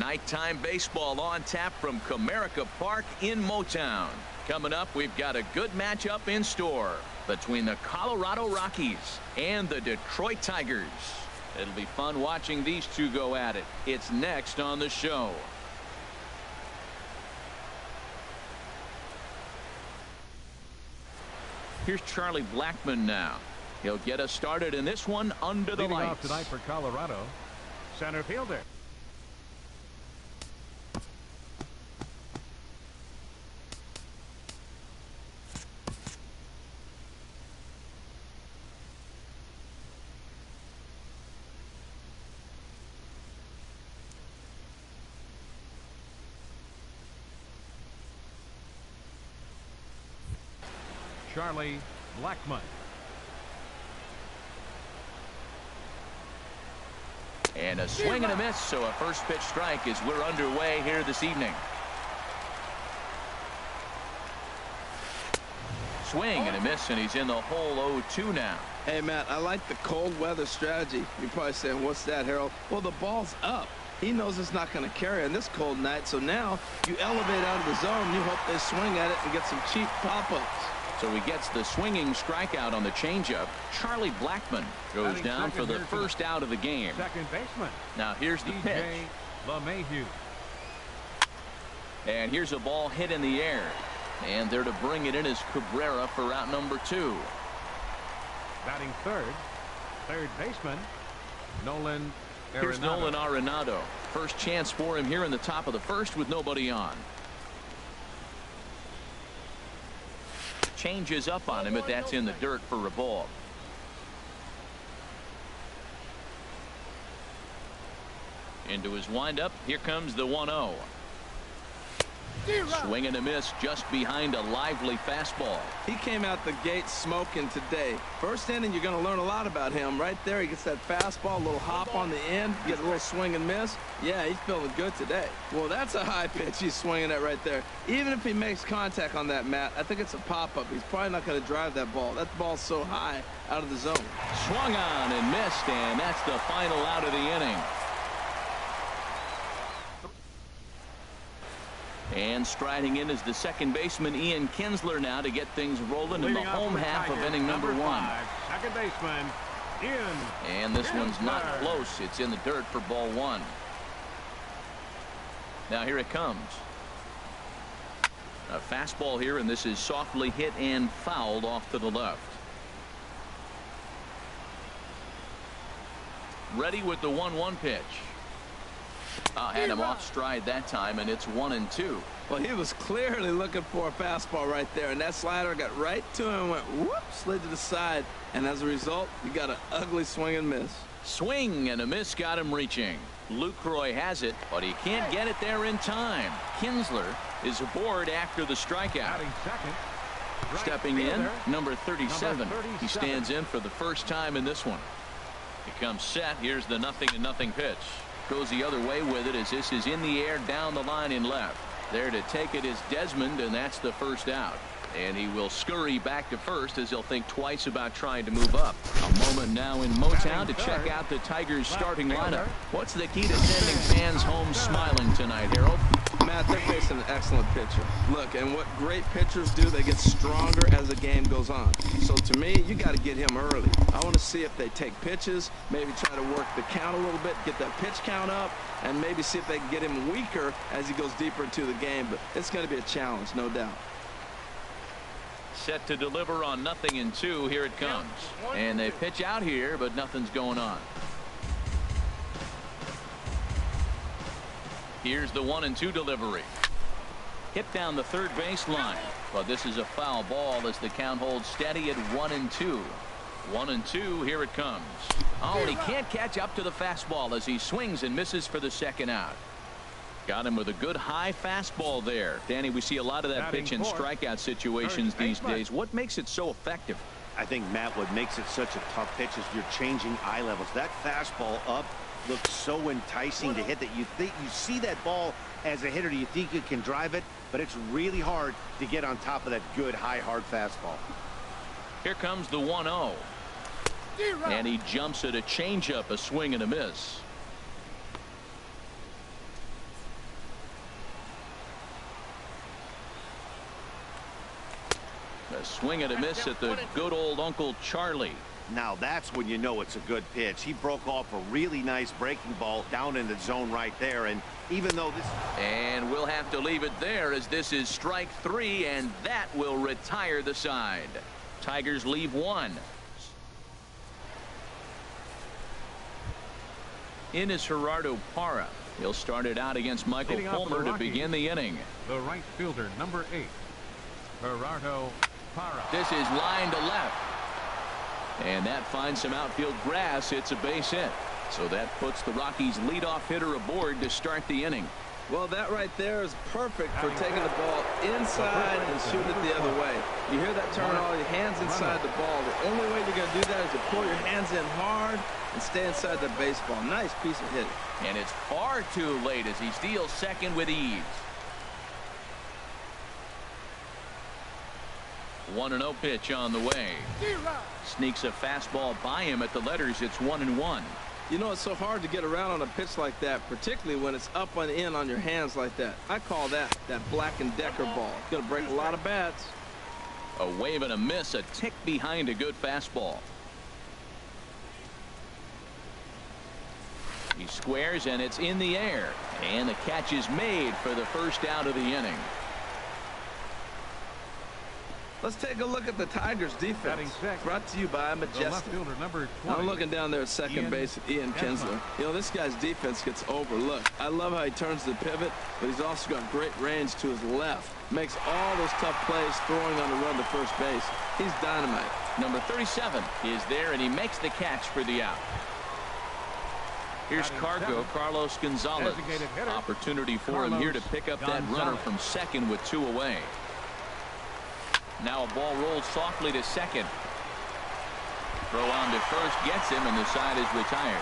Nighttime baseball on tap from Comerica Park in Motown. Coming up, we've got a good matchup in store between the Colorado Rockies and the Detroit Tigers. It'll be fun watching these two go at it. It's next on the show. Here's Charlie Blackmon now. He'll get us started in this one under the lights. Leading off tonight for Colorado, center fielder. Charlie Blackmon. And a swing and a miss, so a first pitch strike as we're underway here this evening. Swing and a miss, and he's in the hole 0-2 now. Hey, Matt, I like the cold weather strategy. You're probably saying, what's that, Harold? Well, the ball's up. He knows it's not going to carry on this cold night, so now you elevate out of the zone. You hope they swing at it and get some cheap pop-ups. So he gets the swinging strikeout on the changeup. Charlie Blackmon goes down for the first out of the game. Second baseman. Now here's the pitch. And here's a ball hit in the air. And there to bring it in is Cabrera for out number 2. Batting third baseman, Nolan Arenado. Here's Nolan Arenado. First chance for him here in the top of the first with nobody on. Changes up on him, but that's in the dirt for a ball. Into his windup. Here comes the 1-0. Swing and a miss just behind a lively fastball. He came out the gate smoking today. First inning, you're going to learn a lot about him. Right there, he gets that fastball, a little hop on the end, get a little swing and miss. Yeah, he's feeling good today. Well, that's a high pitch he's swinging at right there. Even if he makes contact on that, Matt, I think it's a pop-up. He's probably not going to drive that ball. That ball's so high out of the zone. Swung on and missed, and that's the final out of the inning. And striding in is the second baseman Ian Kinsler now to get things rolling in the home half of inning number 1. Second baseman Ian. And this one's not close. It's in the dirt for ball 1. Now here it comes. A fastball here, and this is softly hit and fouled off to the left. Ready with the 1-1 pitch. Had him off stride that time, and it's 1-2. Well, he was clearly looking for a fastball right there, and that slider got right to him and went whoop, slid to the side, and as a result, you got an ugly swing and miss. Swing and a miss got him reaching. Lucroy has it, but he can't get it there in time. Kinsler is aboard after the strikeout. Stepping in, number 37. He stands in for the first time in this one. He comes set. Here's the 0-0 pitch. Goes the other way with it as this is in the air down the line in left. There to take it is Desmond, and that's the first out. And he will scurry back to first as he'll think twice about trying to move up. A moment now in Motown to check out the Tigers starting lineup. What's the key to sending fans home smiling tonight, Harold? Matt, they're facing an excellent pitcher. Look, and what great pitchers do, they get stronger as the game goes on. So to me, you got to get him early. I want to see if they take pitches, maybe try to work the count a little bit, get that pitch count up, and maybe see if they can get him weaker as he goes deeper into the game. But it's going to be a challenge, no doubt. Set to deliver on 0-2. Here it comes. And they pitch out here, but nothing's going on. Here's the 1-2 delivery. Hit down the third base line. But this is a foul ball as the count holds steady at 1-2. 1-2. Here it comes. Oh, and he can't catch up to the fastball as he swings and misses for the second out. Got him with a good high fastball there. Danny, we see a lot of that pitch in strikeout situations these days. What makes it so effective? I think, Matt, what makes it such a tough pitch is you're changing eye levels. That fastball up looks so enticing to hit that you see that ball as a hitter. You think you can drive it, but it's really hard to get on top of that good high hard fastball. Here comes the 1-0. And he jumps at a changeup, a swing and a miss. swing and a miss at the good old Uncle Charlie. Now that's when you know it's a good pitch. He broke off a really nice breaking ball down in the zone right there. And even though this... And we'll have to leave it there as this is strike 3, and that will retire the side. Tigers leave 1. In is Gerardo Parra. He'll start it out against Michael Fulmer to begin the inning. The right fielder, number 8, Gerardo Parra. This is line to left. And that finds some outfield grass. It's a base hit. So that puts the Rockies' leadoff hitter aboard to start the inning. Well, that right there is perfect for taking the ball inside and shooting it the other way. You hear that terminology, your hands inside the ball. The only way you're going to do that is to pull your hands in hard and stay inside the baseball. Nice piece of hitting. And it's far too late as he steals second with ease. 1-0 pitch on the way. Sneaks a fastball by him at the letters. It's 1-1. You know, it's so hard to get around on a pitch like that, particularly when it's up and in on your hands like that. I call that Black & Decker ball. It's going to break a lot of bats. A wave and a miss, a tick behind a good fastball. He squares and it's in the air, and the catch is made for the first out of the inning. Let's take a look at the Tigers defense. Brought to you by Majestic. I'm looking down there at second base at Ian Kinsler. You know, this guy's defense gets overlooked. I love how he turns the pivot, but he's also got great range to his left. Makes all those tough plays throwing on the run to first base. He's dynamite. Number 37 is there, and he makes the catch for the out. Here's Carlos Gonzalez. Opportunity for him here to pick up that runner from second with 2 away. Now a ball rolls softly to second. Throw on to first gets him, and the side is retired.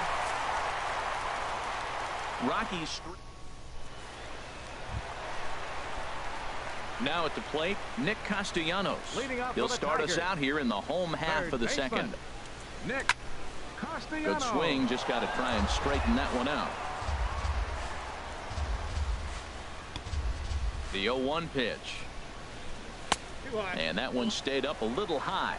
Rockies. Now at the plate, Nick Castellanos. He'll start us out here in the home half of the second. Nick Castellanos. Good swing, just got to try and straighten that one out. The 0-1 pitch. And that one stayed up a little high.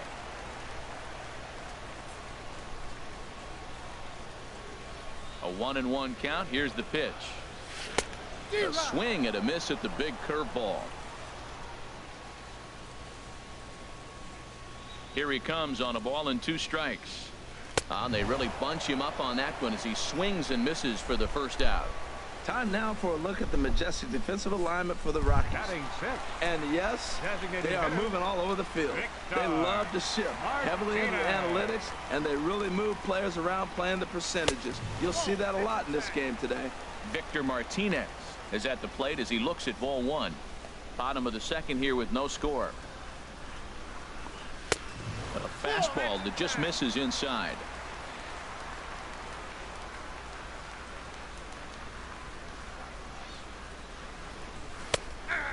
A 1-1 count. Here's the pitch. A swing and a miss at the big curveball. Here he comes on a ball and 2 strikes. And they really bunch him up on that one as he swings and misses for the first out. Time now for a look at the Majestic defensive alignment for the Rockies. And yes, they are moving all over the field. They love to shift heavily into analytics, and they really move players around playing the percentages. You'll see that a lot in this game today. Victor Martinez is at the plate as he looks at ball 1. Bottom of the second here with no score. A fastball that just misses inside.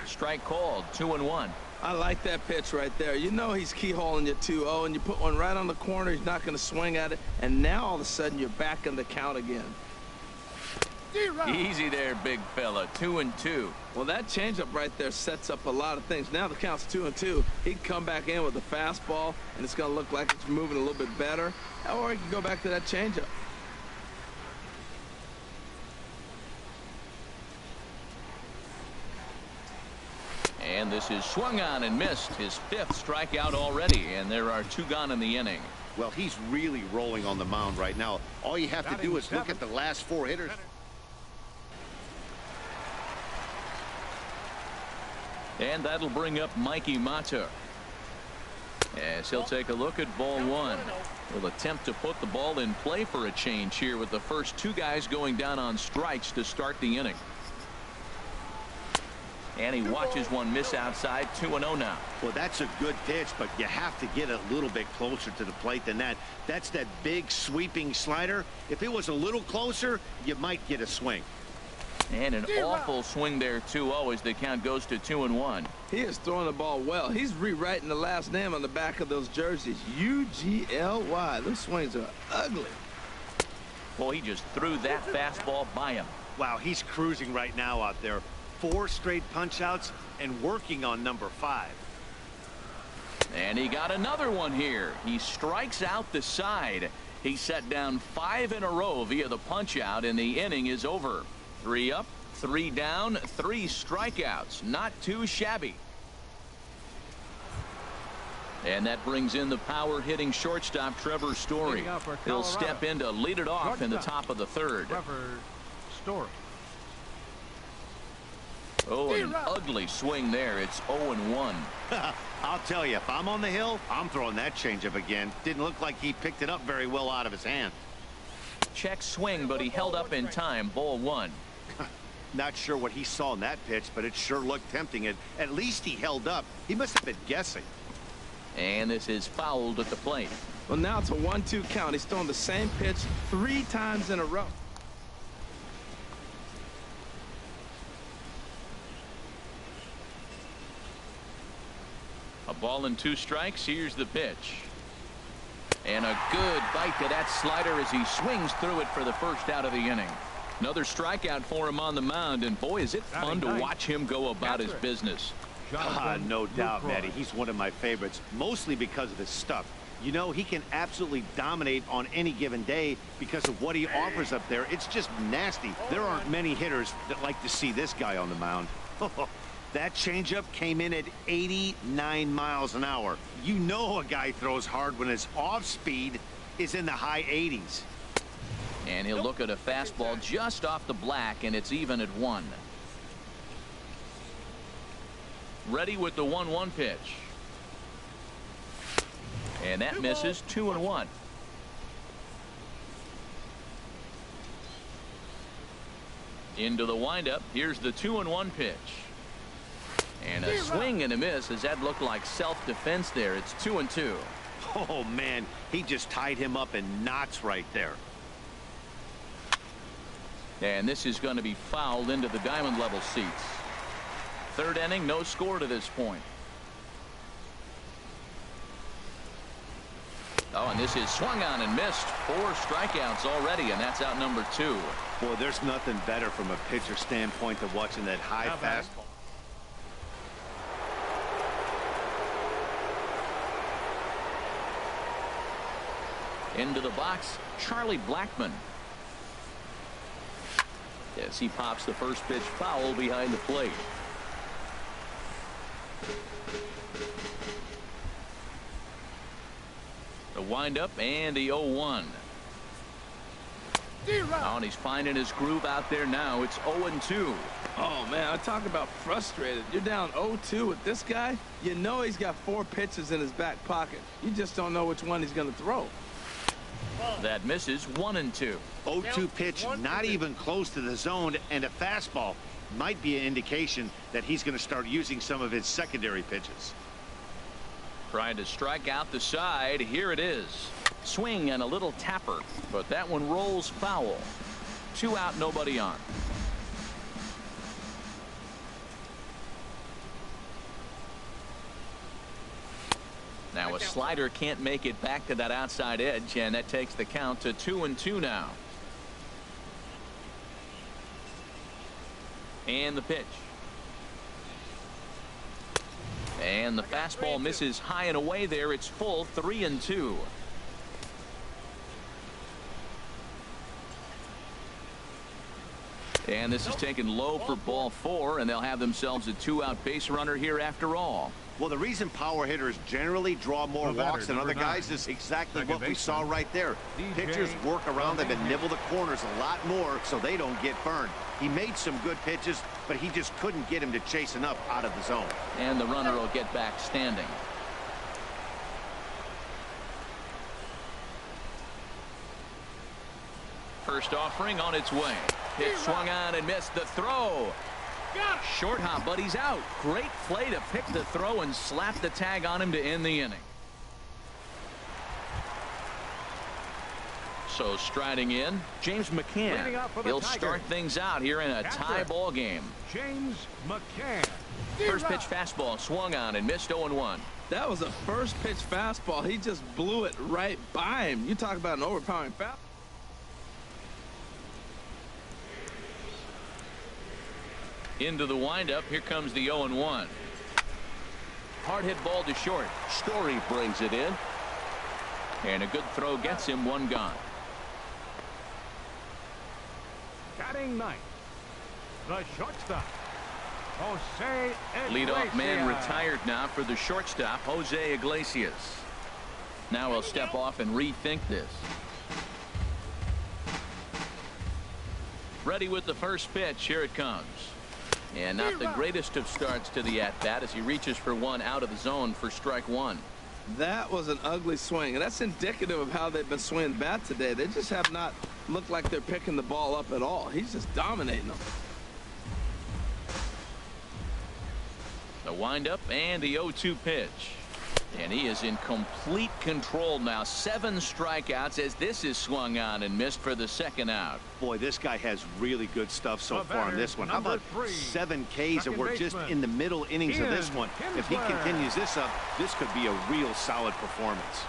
Strike called. 2-1. I like that pitch right there. You know he's keyholing you 2-0, and you put one right on the corner. He's not going to swing at it, and now all of a sudden you're back in the count again. Easy there, big fella. 2-2. Well, that changeup right there sets up a lot of things. Now the count's 2-2. He can come back in with a fastball, and it's going to look like it's moving a little bit better, or he can go back to that changeup. And this is swung on and missed. His 5th strikeout already, and there are 2 gone in the inning. Well, he's really rolling on the mound right now. All you have to do is look at the last 4 hitters. And that'll bring up Mikey Mata as he'll take a look at ball 1. He'll attempt to put the ball in play for a change here with the first 2 guys going down on strikes to start the inning. And he watches one miss outside. 2-0 now. Well, that's a good pitch, but you have to get a little bit closer to the plate than that. That's that big sweeping slider. If it was a little closer, you might get a swing. And an awful swing there. 2-0 as the count goes to 2-1. He is throwing the ball well. He's rewriting the last name on the back of those jerseys. UGLY. Those swings are ugly. Well, he just threw that fastball by him. Wow, he's cruising right now out there. 4 straight punch outs and working on number 5. And he got another one here. He strikes out the side. He set down 5 in a row via the punch out, and the inning is over. 3 up, 3 down, 3 strikeouts. Not too shabby. And that brings in the power hitting shortstop Trevor Story. He'll step in to lead it off in the top of the 3rd. Trevor Story. Oh, an ugly swing there. It's 0-1. I'll tell you, if I'm on the hill, I'm throwing that changeup again. Didn't look like he picked it up very well out of his hand. Check swing, but he held up in time. Ball 1. Not sure what he saw in that pitch, but it sure looked tempting. At least he held up. He must have been guessing. And this is fouled at the plate. Well, now it's a 1-2 count. He's throwing the same pitch 3 times in a row. A ball and 2 strikes. Here's the pitch. And a good bite to that slider as he swings through it for the first out of the inning. Another strikeout for him on the mound, and boy, is it fun to watch him go about his business. No doubt, Matty. He's one of my favorites, mostly because of his stuff. You know, he can absolutely dominate on any given day because of what he offers up there. It's just nasty. There aren't many hitters that like to see this guy on the mound. That changeup came in at 89 miles an hour. You know a guy throws hard when his off speed is in the high 80s. And he'll look at a fastball just off the black, and it's even at 1. Ready with the 1-1 pitch. And that misses. 2-1. Into the windup. Here's the 2-1 pitch. And a swing and a miss as that looked like self-defense there. It's 2-2. Oh, man, he just tied him up in knots right there. And this is going to be fouled into the diamond level seats. 3rd inning, no score to this point. Oh, and this is swung on and missed. 4 strikeouts already, and that's out number 2. Boy, there's nothing better from a pitcher standpoint than watching that high fastball. Into the box, Charlie Blackmon. Yes, he pops the first pitch foul behind the plate. The windup and the 0-1. Oh, and he's finding his groove out there now. It's 0-2. Oh, man, I talk about frustrated. You're down 0-2 with this guy. You know he's got 4 pitches in his back pocket. You just don't know which one he's going to throw. That misses. 1-2. 0-2 pitch, not even close to the zone, and a fastball might be an indication that he's going to start using some of his secondary pitches. Trying to strike out the side. Here it is. Swing and a little tapper, but that one rolls foul. 2 out, nobody on. Now a slider can't make it back to that outside edge, and that takes the count to 2-2 now. And the pitch. And the fastball misses high and away there. It's full. 3-2. And this is taken low for ball 4, and they'll have themselves a 2-out base runner here after all. Well, the reason power hitters generally draw more walks than other guys is exactly what we saw right there. Pitchers work around them and nibble the corners a lot more so they don't get burned. He made some good pitches, but he just couldn't get him to chase enough out of the zone. And the runner will get back standing. First offering on its way. Pitch swung on and missed. The throw. Short hop, but he's out. Great play to pick the throw and slap the tag on him to end the inning. So striding in, James McCann. He'll start things out here in a tie ball game. James McCann. First pitch fastball swung on and missed. 0-1. That was a first pitch fastball. He just blew it right by him. You talk about an overpowering fastball. Into the windup. Here comes the 0-1. Hard hit ball to short. Story brings it in. And a good throw gets him one gone. Batting ninth, the shortstop, Jose Iglesias. Leadoff man retired now for the shortstop, Jose Iglesias. Now he'll step off and rethink this. Ready with the first pitch. Here it comes. And not the greatest of starts to the at-bat as he reaches for one out of the zone for strike one. That was an ugly swing, and that's indicative of how they've been swinging the bat today. They just have not looked like they're picking the ball up at all. He's just dominating them. The windup and the 0-2 pitch. And he is in complete control now. 7 strikeouts as this is swung on and missed for the second out. Boy, this guy has really good stuff so far in this one. How about 7 Ks, and we're just in the middle innings of this one. If he continues this up, this could be a real solid performance.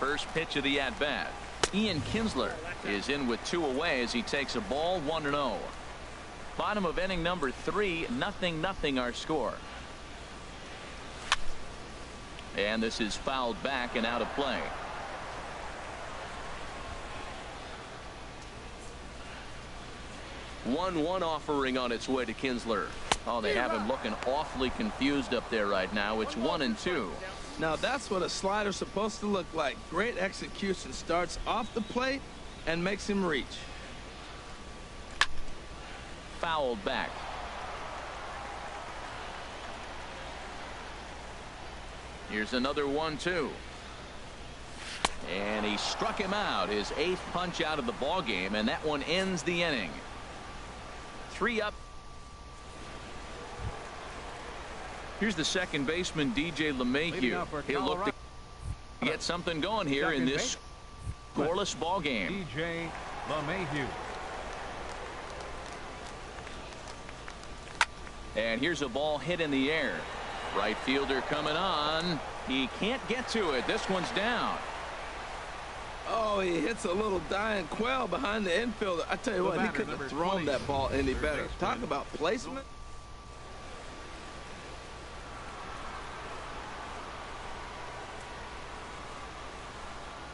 First pitch of the at-bat. Ian Kinsler is in with 2 away as he takes a ball 1-0. Bottom of inning number 3, 0-0 our score. And this is fouled back and out of play. One offering on its way to Kinsler. Oh, they have him looking awfully confused up there right now. It's 1-2. Now that's what a slider's supposed to look like. Great execution. Starts off the plate and makes him reach. Fouled back. Here's another 1-2. And he struck him out. His 8th punch out of the ball game, and that one ends the inning. 3 up. Here's the second baseman, DJ LeMahieu. He'll look to get something going here in this scoreless ball game. DJ LeMahieu. And here's a ball hit in the air. Right fielder coming on. He can't get to it. This one's down. Oh, he hits a little dying quail behind the infielder. I tell you what, he couldn't have thrown that ball any better. Talk about placement.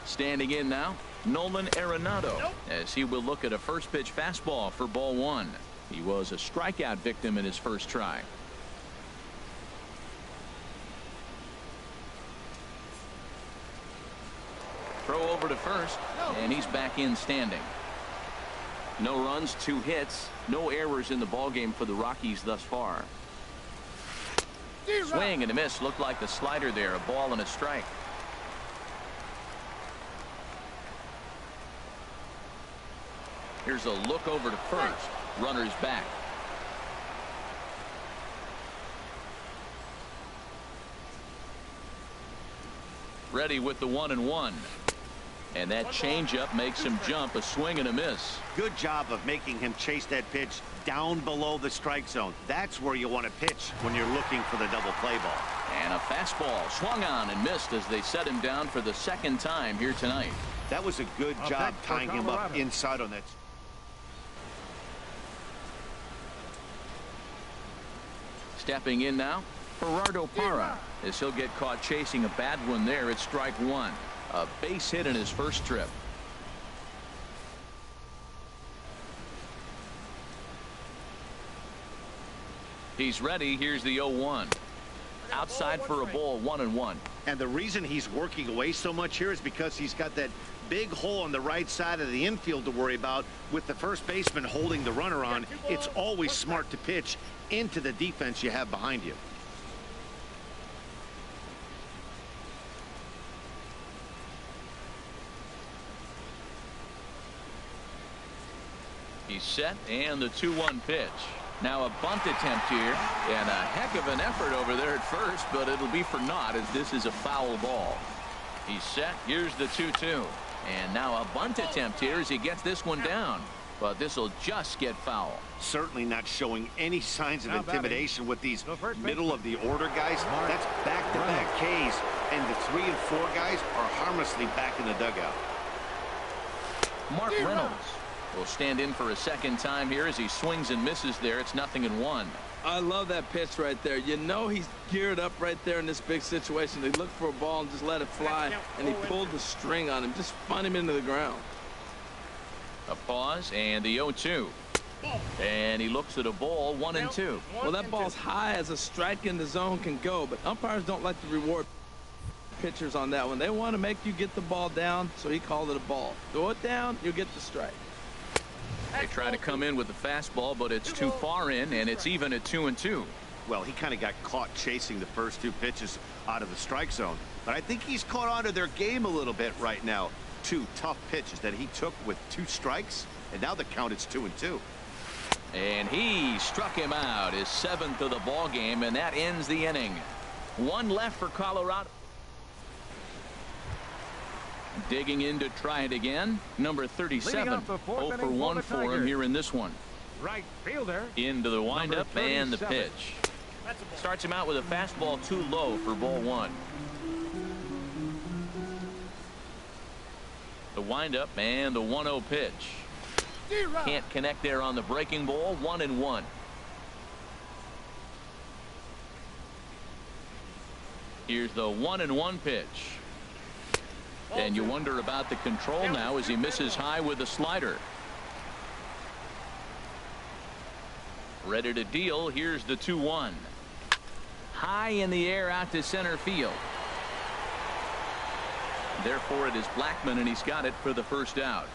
Standing in now, Nolan Arenado, as he will look at a first pitch fastball for ball 1. He was a strikeout victim in his first try. Throw over to first, and he's back in standing. No runs, 2 hits, no errors in the ballgame for the Rockies thus far. Swing and a miss. Looked like the slider there. A ball and a strike. Here's a look over to first. Runner's back. Ready with the 1-1. And that changeup makes him jump. A swing and a miss. Good job of making him chase that pitch down below the strike zone. That's where you want to pitch when you're looking for the double play ball. And a fastball swung on and missed as they set him down for the second time here tonight. That was a good job tying him up inside on that. Stepping in now, Gerardo Parra, as he'll get caught chasing a bad one there at strike 1. A base hit in his first trip. He's ready. Here's the 0-1. Outside for a ball, 1-1. And the reason he's working away so much here is because he's got that big hole on the right side of the infield to worry about. With the first baseman holding the runner on, it's always smart to pitch into the defense you have behind you. He's set, and the 2-1 pitch. Now a bunt attempt here, and a heck of an effort over there at first, but it'll be for naught as this is a foul ball. He's set. Here's the 2-2. And now a bunt attempt here as he gets this one down. But this will just get foul. Certainly not showing any signs of intimidation with these middle of the order guys. That's back-to-back Ks, and the 3 and 4 guys are harmlessly back in the dugout. Mark Reynolds will stand in for a second time here as he swings and misses there. It's 0-1. I love that pitch right there. You know he's geared up right there in this big situation. They look for a ball and just let it fly, and he pulled the string on him, just spun him into the ground. A pause and the 0-2. And he looks at a ball, 1-2. Well, that ball's high as a strike in the zone can go, but umpires don't like to reward pitchers on that one. They want to make you get the ball down, so he called it a ball. Throw it down, you'll get the strike. They try to come in with the fastball, but it's too far in, and it's even at 2-2. Well, he kind of got caught chasing the first two pitches out of the strike zone, but I think he's caught on to their game a little bit right now. Two tough pitches that he took with 2 strikes, and now the count is 2-2. And he struck him out, his 7th of the ball game, and that ends the inning. 1 left for Colorado. Digging in to try it again, number 37. 0 for 1 for him here in this one. Right fielder. Into the windup and the pitch. Starts him out with a fastball too low for ball 1. The windup and the 1-0 pitch. Can't connect there on the breaking ball. 1-1. Here's the 1-1 pitch. And you wonder about the control now as he misses high with a slider. Ready to deal. Here's the 2-1. High in the air out to center field. Therefore it is Blackman, and he's got it for the first out.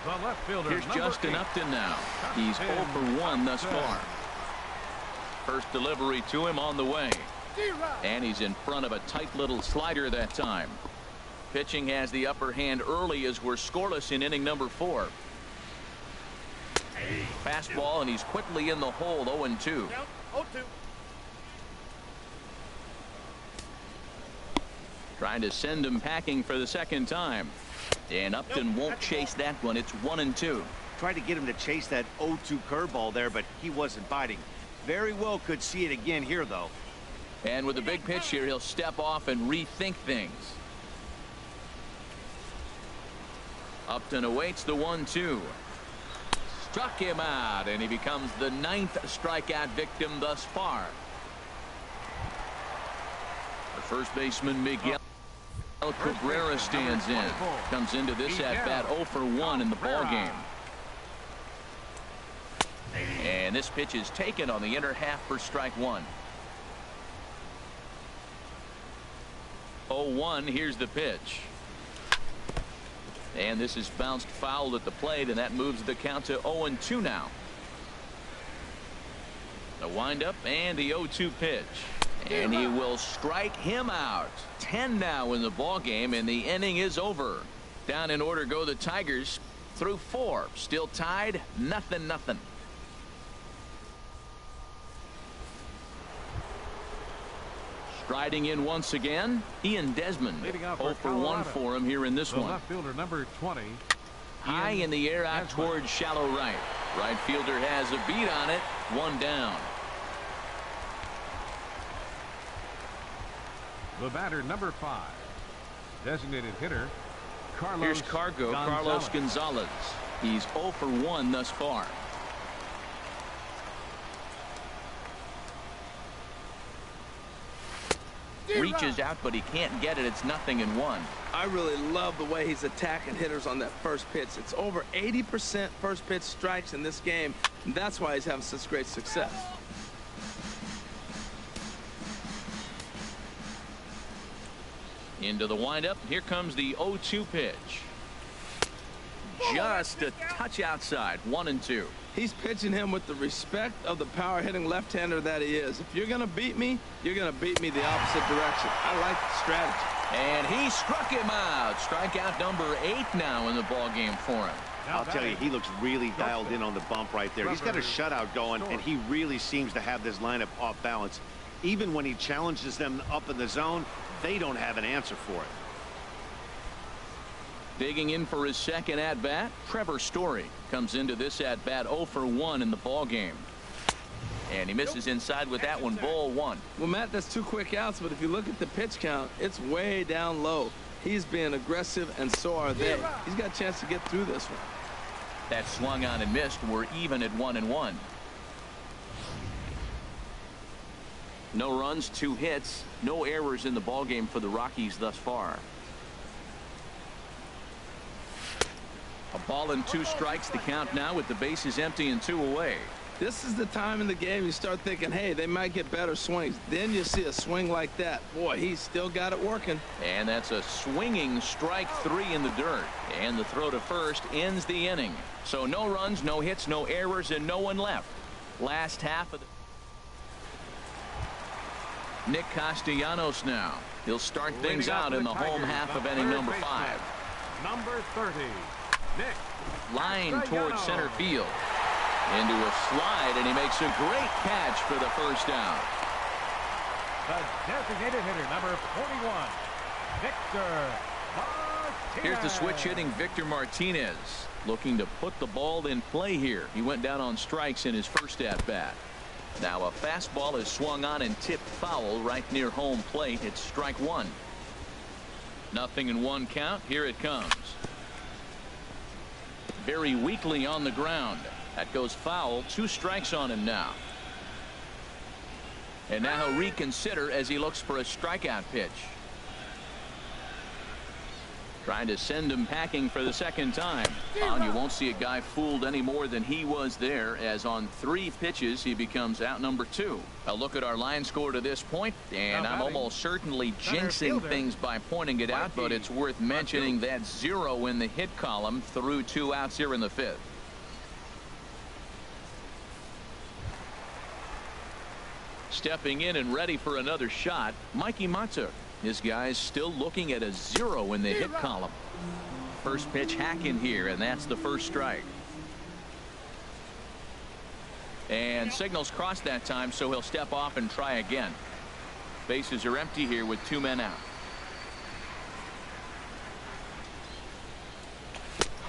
The left fielder. Here's Justin Upton now. He's 0 for 1 thus far. First delivery to him on the way. And he's in front of a tight little slider that time. Pitching has the upper hand early as we're scoreless in inning number 4. Fastball, and he's quickly in the hole. 0-2. Trying to send him packing for the second time. And Upton won't chase that one. It's 1-2. Tried to get him to chase that 0-2 curveball there, but he wasn't biting. Very well could see it again here, though. And with a big pitch here, he'll step off and rethink things. Upton awaits the 1-2. Struck him out, and he becomes the 9th strikeout victim thus far. The first baseman, Miguel Cabrera, stands in. Comes into this at-bat 0 for 1 in the ballgame. And this pitch is taken on the inner half for strike 1. 0-1. Here's the pitch. And this is bounced foul at the plate, and that moves the count to 0-2 now. The windup and the 0-2 pitch. And he will strike him out. 10 now in the ball game, and the inning is over. Down in order go the Tigers through 4. Still tied, 0-0. Striding in once again, Ian Desmond. 0 for 1 for him here in this one. Left fielder number 20. High in the air out towards shallow right. Right fielder has a beat on it. 1 down. The batter number 5. Designated hitter Here's Carlos Gonzalez. He's 0 for 1 thus far. Reaches out, but he can't get it. It's 0-1. I really love the way he's attacking hitters on that first pitch. It's over 80% first pitch strikes in this game, and that's why he's having such great success. Into the windup. Here comes the 0-2 pitch. Just a touch outside. 1-2. He's pitching him with the respect of the power hitting left-hander that he is. If you're going to beat me, you're going to beat me the opposite direction. I like the strategy. And he struck him out. Strikeout number 8 now in the ball game for him. I'll tell you, he looks really dialed in on the bump right there. He's got a shutout going, and he really seems to have this lineup off balance. Even when he challenges them up in the zone, they don't have an answer for it. Digging in for his second at-bat, Trevor Story comes into this at-bat 0 for 1 in the ball game. And he misses inside with that one. Ball 1. Well, Matt, that's 2 quick outs, but if you look at the pitch count, it's way down low. He's being aggressive, and so are they. He's got a chance to get through this one. That swung on and missed. We're even at 1-1. No runs, 2 hits, no errors in the ballgame for the Rockies thus far. A ball and 2 strikes, the count now with the bases empty and 2 away. This is the time in the game you start thinking, hey, they might get better swings. Then you see a swing like that. Boy, he's still got it working. And that's a swinging strike 3 in the dirt. And the throw to first ends the inning. So no runs, no hits, no errors, and no one left. Last half of the... Nick Castellanos now. He'll start things out in the home half of inning number 5. Number 30, Nick. Line towards center field. Into a slide, and he makes a great catch for the first down. The designated hitter, number 41, Victor Martinez. Here's the switch hitting Victor Martinez, looking to put the ball in play here. He went down on strikes in his first at-bat. Now a fastball is swung on and tipped foul right near home plate. It's strike 1. 0-1 count. Here it comes. Very weakly on the ground. That goes foul. 2 strikes on him now. And now he'll reconsider as he looks for a strikeout pitch. Trying to send him packing for the second time. And you won't see a guy fooled any more than he was there, as on 3 pitches he becomes out number 2. A look at our line score to this point, and I'm almost certainly jinxing things by pointing it out, but it's worth mentioning that 0 in the hit column through 2 outs here in the 5th. Stepping in and ready for another shot, Mikey Matuk. This guy's still looking at a 0 in the hit column. First pitch hack in here, and that's the first strike. And signals crossed that time, so he'll step off and try again. Bases are empty here with 2 men out.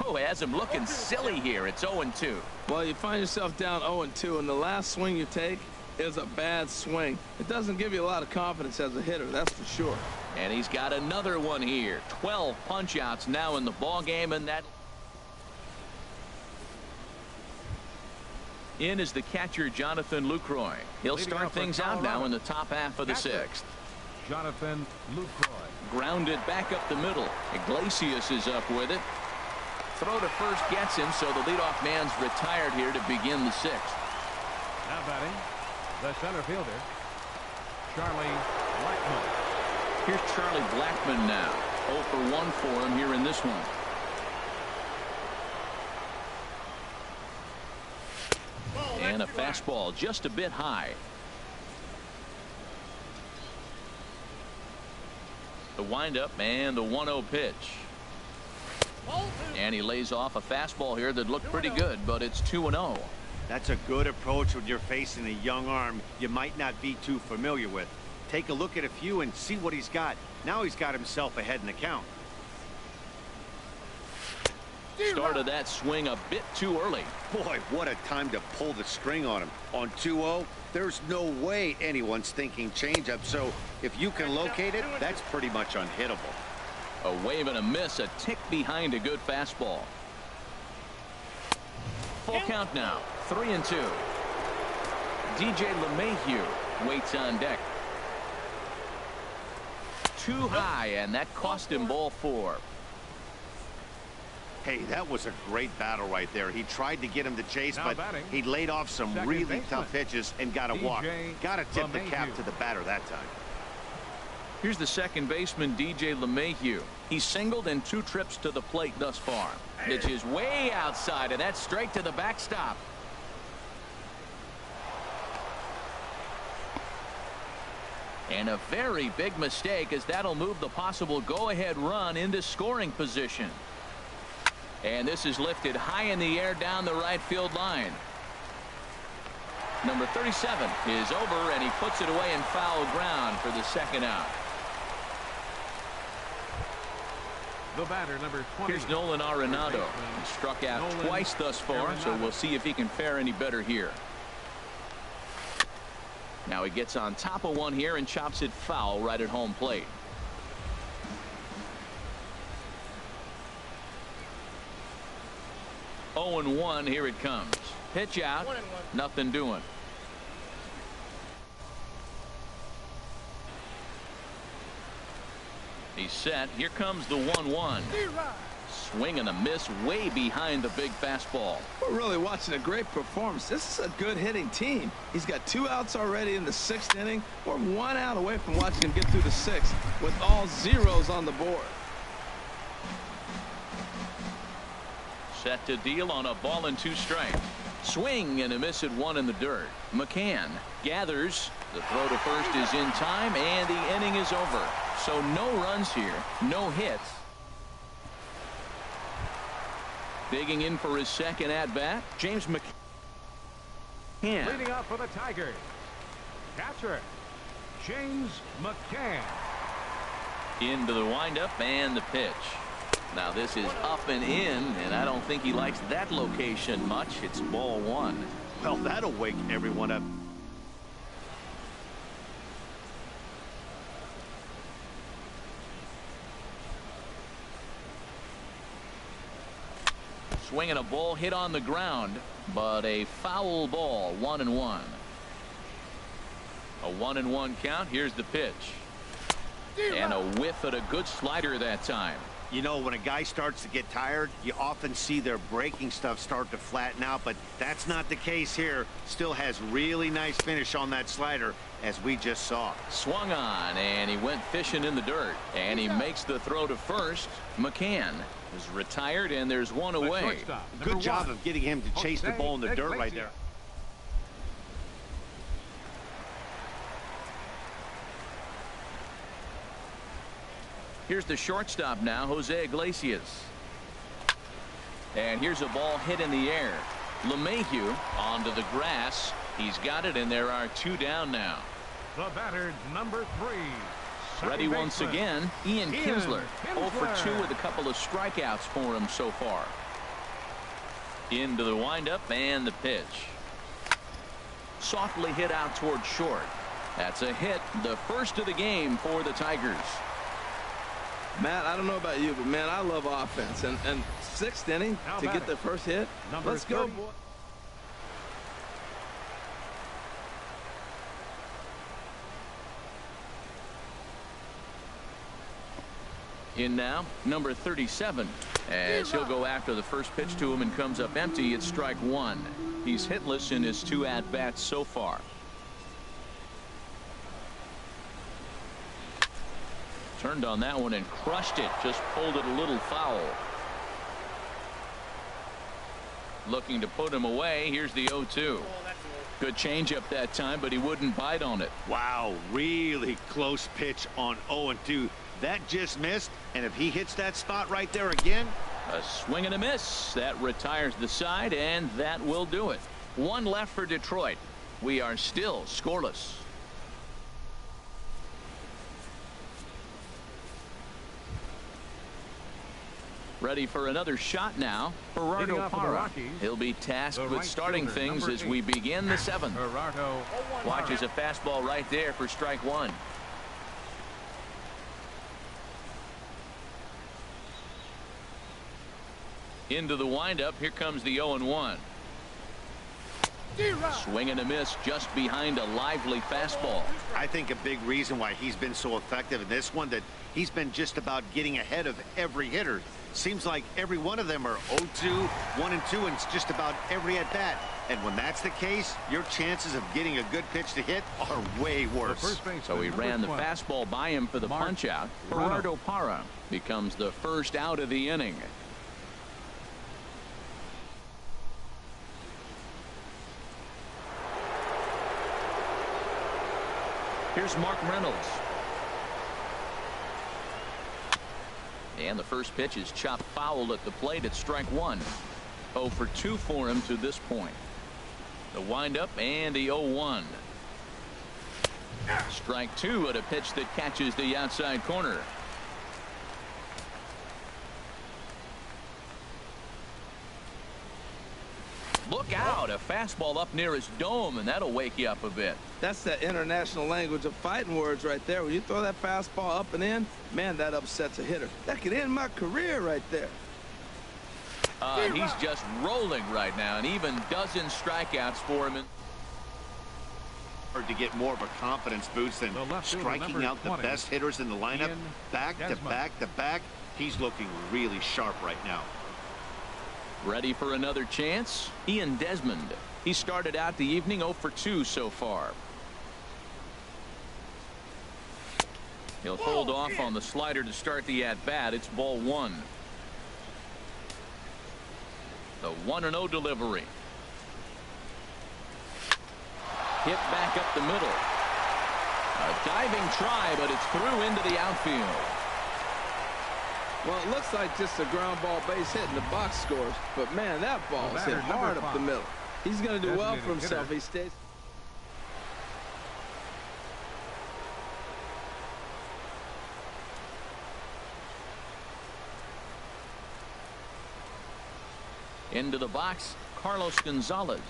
Oh, has him looking silly here. It's 0-2. Well, you find yourself down 0-2, and the last swing you take is a bad swing. It doesn't give you a lot of confidence as a hitter, that's for sure. And he's got another one here. 12 punch outs now in the ball game, and that in is the catcher Jonathan Lucroy. He'll start things out now in the top half of the 6th. Jonathan Lucroy. Grounded back up the middle. Iglesias is up with it. Throw to first gets him, so the leadoff man's retired here to begin the 6th. Now batting, the center fielder, Charlie Blackmon. Here's Charlie Blackmon now. 0 for 1 for him here in this one. And a fastball just a bit high. The windup and the 1-0 pitch. And he lays off a fastball here that looked pretty good, but it's 2-0. That's a good approach when you're facing a young arm you might not be too familiar with. Take a look at a few and see what he's got. Now he's got himself ahead in the count. Started that swing a bit too early. Boy, what a time to pull the string on him. On 2-0, there's no way anyone's thinking changeup, so if you can locate it, that's pretty much unhittable. A wave and a miss, a tick behind a good fastball. Full count now, 3-2. DJ LeMahieu waits on deck. Too high, and that cost him ball 4. Hey, that was a great battle right there. He tried to get him to chase, but he laid off some really tough pitches and got a walk. Got to tip the cap to the batter that time. Here's the second baseman, DJ LeMahieu. He's singled in 2 trips to the plate thus far. Pitch is way outside, and that's straight to the backstop. And a very big mistake, as that'll move the possible go-ahead run into scoring position. And this is lifted high in the air down the right field line. Number 37 is over, and he puts it away in foul ground for the second out. The batter, number 20. Here's Nolan Arenado. He struck out twice thus far, so we'll see if he can fare any better here. Now he gets on top of one here and chops it foul right at home plate. Oh and 1, here it comes. Pitch out, nothing doing. He's set. Here comes the 1-1. Swing and a miss way behind the big fastball. We're really watching a great performance. This is a good hitting team. He's got 2 outs already in the 6th inning. We're 1 out away from watching him get through the 6th with all zeros on the board. Set to deal on a ball and 2 strikes. Swing and a miss at 1 in the dirt. McCann gathers. The throw to first is in time, and the inning is over. So no runs here, no hits. Digging in for his second at-bat, James McCann. Leading up for the Tigers, catcher James McCann. Into the windup and the pitch. Now this is up and in, and I don't think he likes that location much. It's ball 1. Well, that'll wake everyone up. Swinging a ball hit on the ground, but a foul ball. 1-1. A 1-1 count. Here's the pitch. And a whiff at a good slider that time. You know, when a guy starts to get tired, you often see their breaking stuff start to flatten out, but that's not the case here. Still has really nice finish on that slider, as we just saw. Swung on, and he went fishing in the dirt. And he makes the throw to first. McCann is retired, and there's 1 away. Good job of getting him to chase the ball in the dirt right there. Here's the shortstop now, Jose Iglesias. And here's a ball hit in the air. LeMahieu onto the grass. He's got it, and there are 2 down now. The batter, number 3. Ready once again, Ian Kinsler. 0 for 2 with a couple of strikeouts for him so far. Into the windup and the pitch. Softly hit out toward short. That's a hit, the first of the game for the Tigers. Matt, I don't know about you, but man, I love offense. And 6th inning to get the first hit. Let's go, boy. In now, number 37, as he'll go after the first pitch to him and comes up empty. It's strike 1. He's hitless in his 2 at-bats so far. Turned on that one and crushed it. Just pulled it a little foul. Looking to put him away. Here's the 0-2. Good changeup that time, but he wouldn't bite on it. Wow, really close pitch on 0-2. That just missed, and if he hits that spot right there again. A swing and a miss. That retires the side, and that will do it. 1 left for Detroit. We are still scoreless. Ready for another shot now. Gerardo Parra. He'll be tasked with starting things as we begin the 7th. Watches a fastball right there for strike 1. Into the windup. Here comes the 0-1. Swing and a miss just behind a lively fastball. I think a big reason why he's been so effective in this one, that he's been just about getting ahead of every hitter. Seems like every one of them are 0-2, 1-2, and it's just about every at bat. And when that's the case, your chances of getting a good pitch to hit are way worse. So he ran the fastball by him for the punch out. Gerardo Parra becomes the first out of the inning. Here's Mark Reynolds. And the first pitch is chopped foul at the plate at strike 1. 0 for 2 for him to this point. The windup and the 0-1. Strike 2 at a pitch that catches the outside corner. Look out, a fastball up near his dome, and that'll wake you up a bit. That's that international language of fighting words right there. When you throw that fastball up and in, man, that upsets a hitter. That could end my career right there. He's just rolling right now, and even dozen strikeouts for him. to get more of a confidence boost than striking out the best hitters in the lineup back to back to back. He's looking really sharp right now. Ready for another chance? Ian Desmond. He started out the evening 0 for 2 so far. He'll hold off on the slider to start the at-bat. It's ball 1. The 1-0 delivery. Hit back up the middle. A diving try, but it's through into the outfield. Well, it looks like just a ground ball base hit in the box scores. But, man, that ball is hit hard up the middle. He's going to do well for himself. He stays. Into the box, Carlos Gonzalez.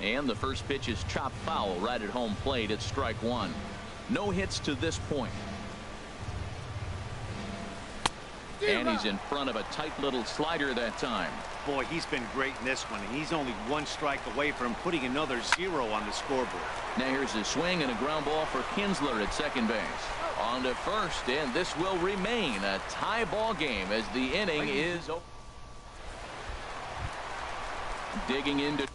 And the first pitch is chopped foul right at home plate at strike 1. No hits to this point. And he's in front of a tight little slider that time. Boy, he's been great in this one, and he's only 1 strike away from putting another 0 on the scoreboard. Now here's a swing and a ground ball for Kinsler at second base. On to first, and this will remain a tie ball game as the inning is over. Digging into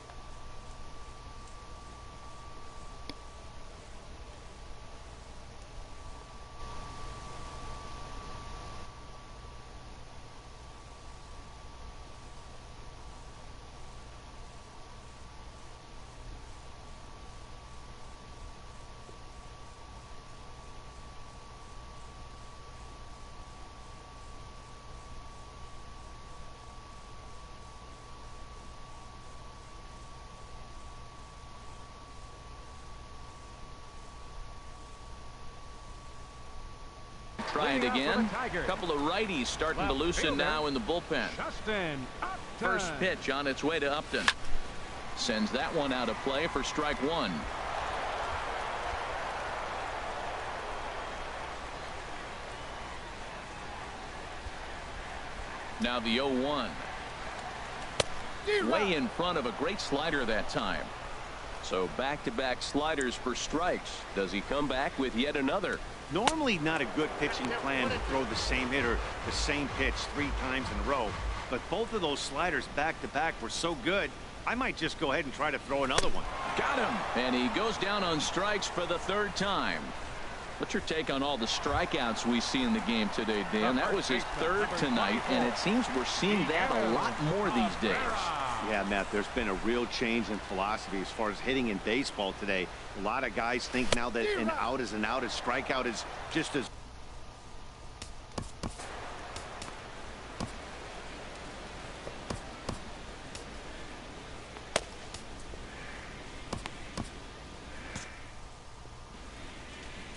trying again. A couple of righties starting to loosen now in the bullpen. First pitch on its way to Upton. Sends that one out of play for strike 1. Now the 0-1. Way in front of a great slider that time. So back-to-back sliders for strikes. Does he come back with yet another? Normally not a good pitching plan to throw the same hitter the same pitch 3 times in a row, but both of those sliders back to back were so good, I might just go ahead and try to throw another one. Got him, and he goes down on strikes for the 3rd time. What's your take on all the strikeouts we see in the game today, Dan? That was his 3rd tonight, and it seems we're seeing that a lot more these days. Yeah, Matt, there's been a real change in philosophy as far as hitting in baseball today. A lot of guys think now that an out is an out, a strikeout is just as...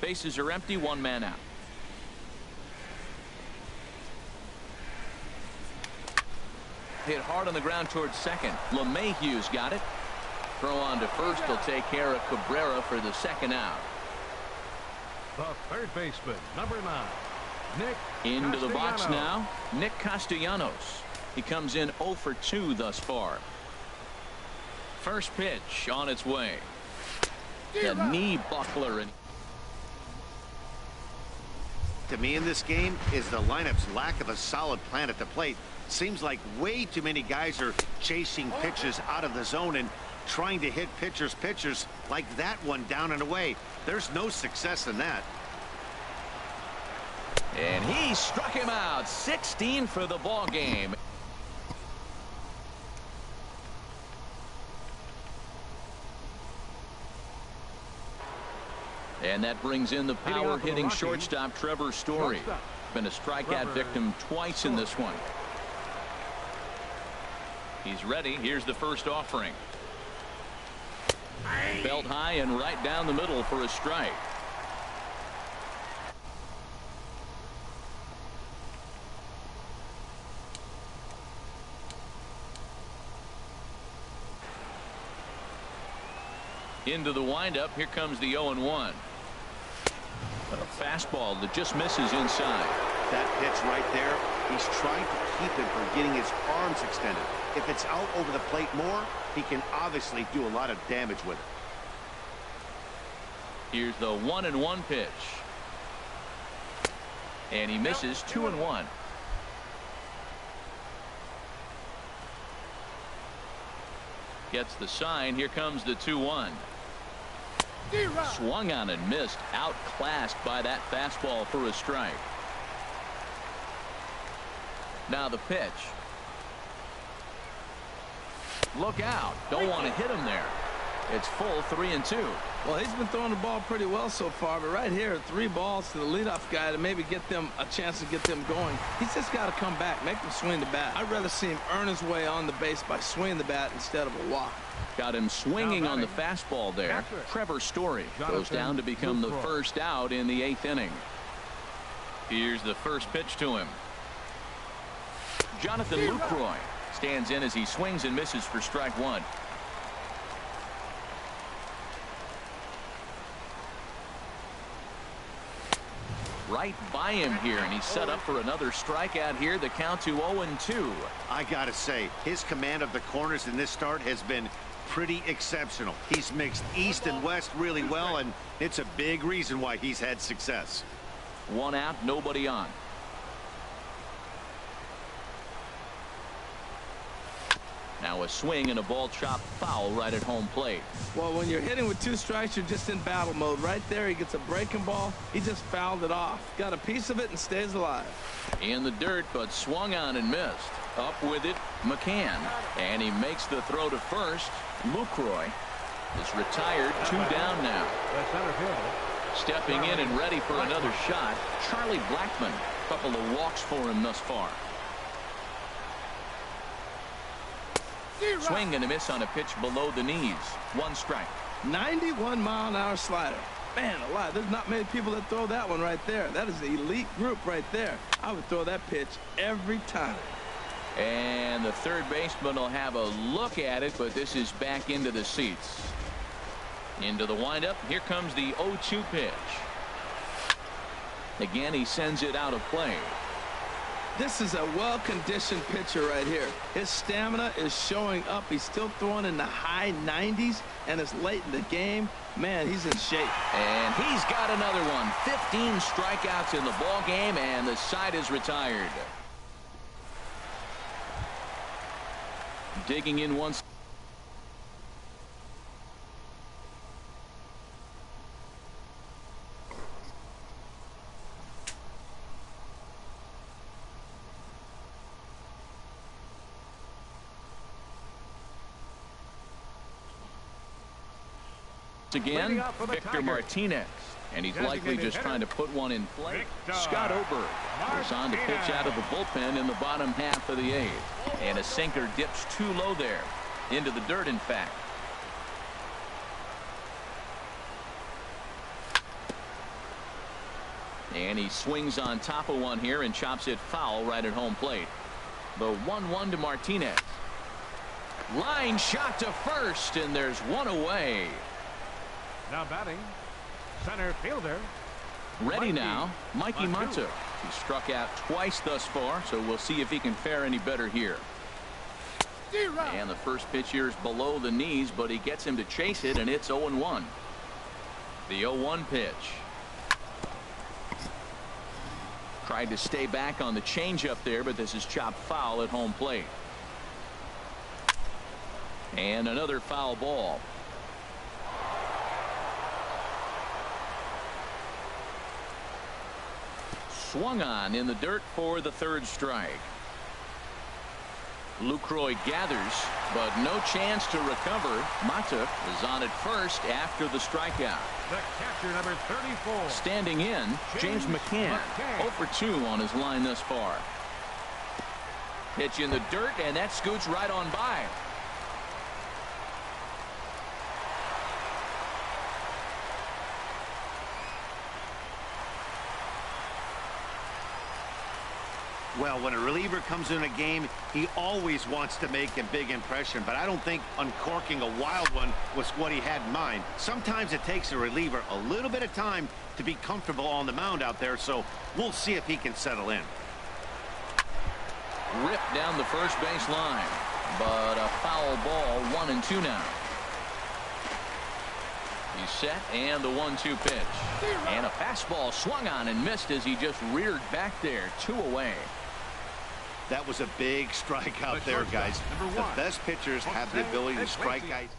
Bases are empty, 1 man out. Hit hard on the ground towards second. LeMahieu's got it. Throw on to first will take care of Cabrera for the 2nd out. The 3rd baseman, number 9, Nick into the box now. Nick Castellanos. He comes in 0 for 2 thus far. First pitch on its way. The knee buckler. To me in this game is the lineup's lack of a solid plan at the plate. Seems like way too many guys are chasing pitches out of the zone and trying to hit pitchers like that one down and away. There's no success in that. And he struck him out. 16 for the ball game. And that brings in the power-hitting shortstop Trevor Story. Been a strikeout victim twice in this one. He's ready. Here's the first offering. Belt high and right down the middle for a strike. Into the windup. Here comes the 0-1. A fastball that just misses inside. That pitch right there, he's trying to keep him from getting his arms extended. If it's out over the plate more, he can obviously do a lot of damage with it. Here's the 1-1 pitch. And he misses 2-1. Gets the sign. Here comes the 2-1. Swung on and missed. Outclassed by that fastball for a strike. Now the pitch. Look out. Don't want to hit him there. It's full 3-2. Well, he's been throwing the ball pretty well so far, but right here, 3 balls to the leadoff guy to maybe get them a chance to get them going. He's just got to come back, make them swing the bat. I'd rather see him earn his way on the base by swinging the bat instead of a walk. Got him swinging on the fastball there. Trevor Story goes down to become the first out in the 8th inning. Here's the first pitch to him. Jonathan Lucroy stands in as he swings and misses for strike 1. Right by him here, and he's set up for another strikeout here. The count to 0-2. I gotta say, his command of the corners in this start has been pretty exceptional. He's mixed east and west really well, and it's a big reason why he's had success. 1 out, nobody on. Now a swing and a ball chopped foul right at home plate. Well, when you're hitting with 2 strikes, you're just in battle mode. Right there, he gets a breaking ball. He just fouled it off. Got a piece of it and stays alive. In the dirt, but swung on and missed. Up with it, McCann. And he makes the throw to first. Lucroy is retired. 2 down now. Stepping in and ready for another shot, Charlie Blackmon. Couple of walks for him thus far. Swing and a miss on a pitch below the knees. 1 strike. 91-mile-an-hour slider. Man alive, there's not many people that throw that one right there. That is the elite group right there. I would throw that pitch every time. And the third baseman will have a look at it, but this is back into the seats. Into the windup. Here comes the 0-2 pitch. Again, he sends it out of play. This is a well-conditioned pitcher right here. His stamina is showing up. He's still throwing in the high 90s, and it's late in the game. Man, he's in shape. And he's got another one. 15 strikeouts in the ball game, and the side is retired. Digging in once. Again, Victor Martinez, and he's likely just trying to put one in play. Scott Oberg goes on to pitch out of the bullpen in the bottom half of the 8th, and a sinker dips too low there, into the dirt in fact. And he swings on top of one here and chops it foul right at home plate. The 1-1 to Martinez. Line shot to first, and there's one away. Now batting, center fielder. Ready now, Mikey Matu. He struck out twice thus far, so we'll see if he can fare any better here. And the first pitch here is below the knees, but he gets him to chase it, and it's 0-1. The 0-1 pitch. Tried to stay back on the changeup there, but this is chopped foul at home plate. And another foul ball. Swung on in the dirt for the 3rd strike. Lucroy gathers, but no chance to recover. Mata is on at first after the strikeout. The catcher, number 34. Standing in, James McCann. 0 for 2 on his line thus far. Pitch in the dirt, and that scoots right on by. Well, when a reliever comes in a game, he always wants to make a big impression, but I don't think uncorking a wild one was what he had in mind. Sometimes it takes a reliever a little bit of time to be comfortable on the mound out there, so we'll see if he can settle in. Ripped down the first base line, but a foul ball. 1-2 now. He set and the 1-2 pitch. And a fastball swung on and missed as he just reared back there. 2 away. That was a big strikeout there, guys. The best pitchers have the ability to strike guys.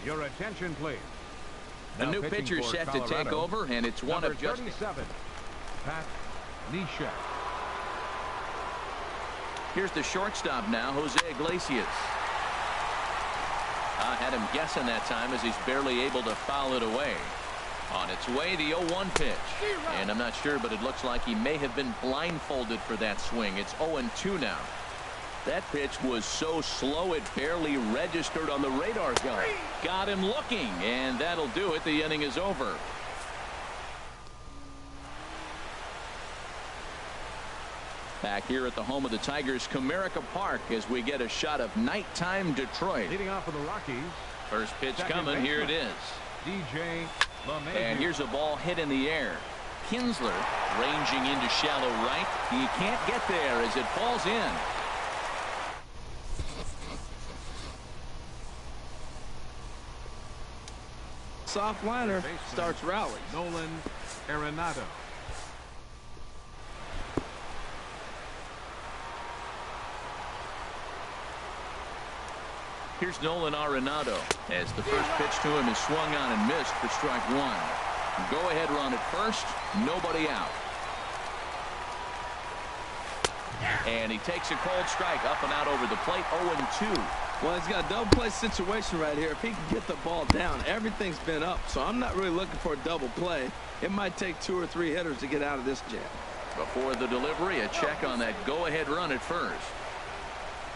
Your attention, please. A new pitcher set to take over, and it's one of just 37, Pat Nisha. Here's the shortstop now, Jose Iglesias. Had him guessing that time as he's barely able to foul it away. On its way, the 0-1 pitch. And I'm not sure, but it looks like he may have been blindfolded for that swing. It's 0-2 now. That pitch was so slow it barely registered on the radar gun. Got him looking, and that'll do it. The inning is over. Back here at the home of the Tigers, Comerica Park, as we get a shot of nighttime Detroit. Leading off for the Rockies. First pitch coming. Here it is. DJ LeMahieu. And here's a ball hit in the air. Kinsler ranging into shallow right. He can't get there as it falls in. Soft liner starts rallying. Nolan Arenado. Here's Nolan Arenado as the first pitch to him is swung on and missed for strike 1. Go ahead run at first. Nobody out. And he takes a cold strike up and out over the plate. 0-2. Well, he's got a double play situation right here. If he can get the ball down, everything's been up. So I'm not really looking for a double play. It might take 2 or 3 hitters to get out of this jam. Before the delivery, a check on that go-ahead run at first.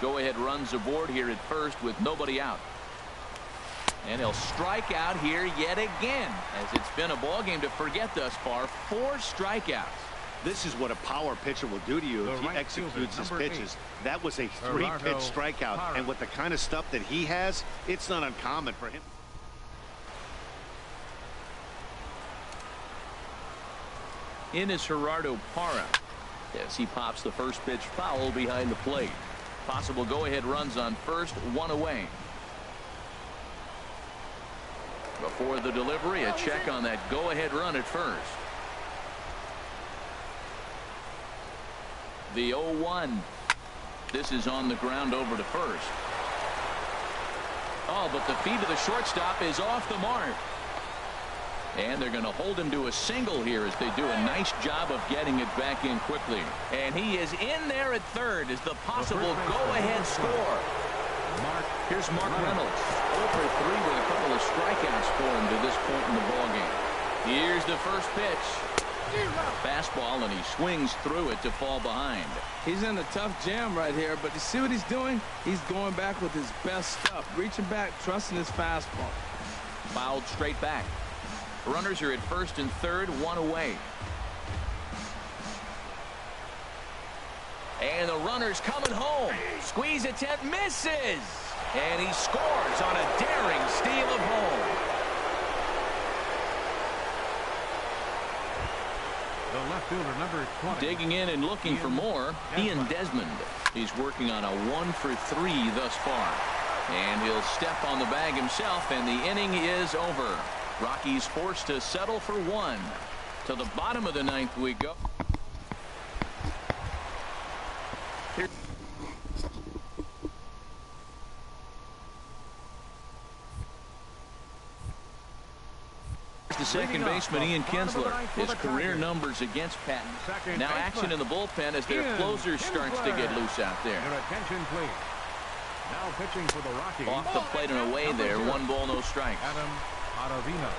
Go-ahead runs aboard here at first with nobody out. And he'll strike out here yet again, as it's been a ball game to forget thus far. 4 strikeouts. This is what a power pitcher will do to you if he executes his pitches. That was a 3-pitch strikeout, and with the kind of stuff that he has, it's not uncommon for him. In is Gerardo Parra as he pops the first pitch foul behind the plate. Possible go-ahead runs on first, 1 away. Before the delivery, a check on that go-ahead run at first. The 0-1. This is on the ground over to first. Oh, but the feet of the shortstop is off the mark. And they're going to hold him to a single here as they do a nice job of getting it back in quickly. And he is in there at third as the possible go-ahead score. Here's Mark Reynolds. 0 for 3 with a couple of strikeouts for him to this point in the ballgame. Here's the first pitch. Fastball, and he swings through it to fall behind. He's in a tough jam right here, but you see what he's doing? He's going back with his best stuff. Reaching back, trusting his fastball. Fouled straight back. Runners are at first and third, 1 away. And the runner's coming home. Squeeze attempt misses. And he scores on a daring steal of home. The left fielder, number 20. Digging in and looking for more, Ian Desmond. He's working on a 1 for 3 thus far. And he'll step on the bag himself, and the inning is over. Rockies forced to settle for 1. To the bottom of the 9th we go. Here's the second baseman, Ian Kinsler. His career numbers against Patton. Now action in the bullpen as their closer starts to get loose out there. Your attention, please. Now pitching for the Rockies. Off the plate and away there. 1 ball, no strikes. Adam Ottavino.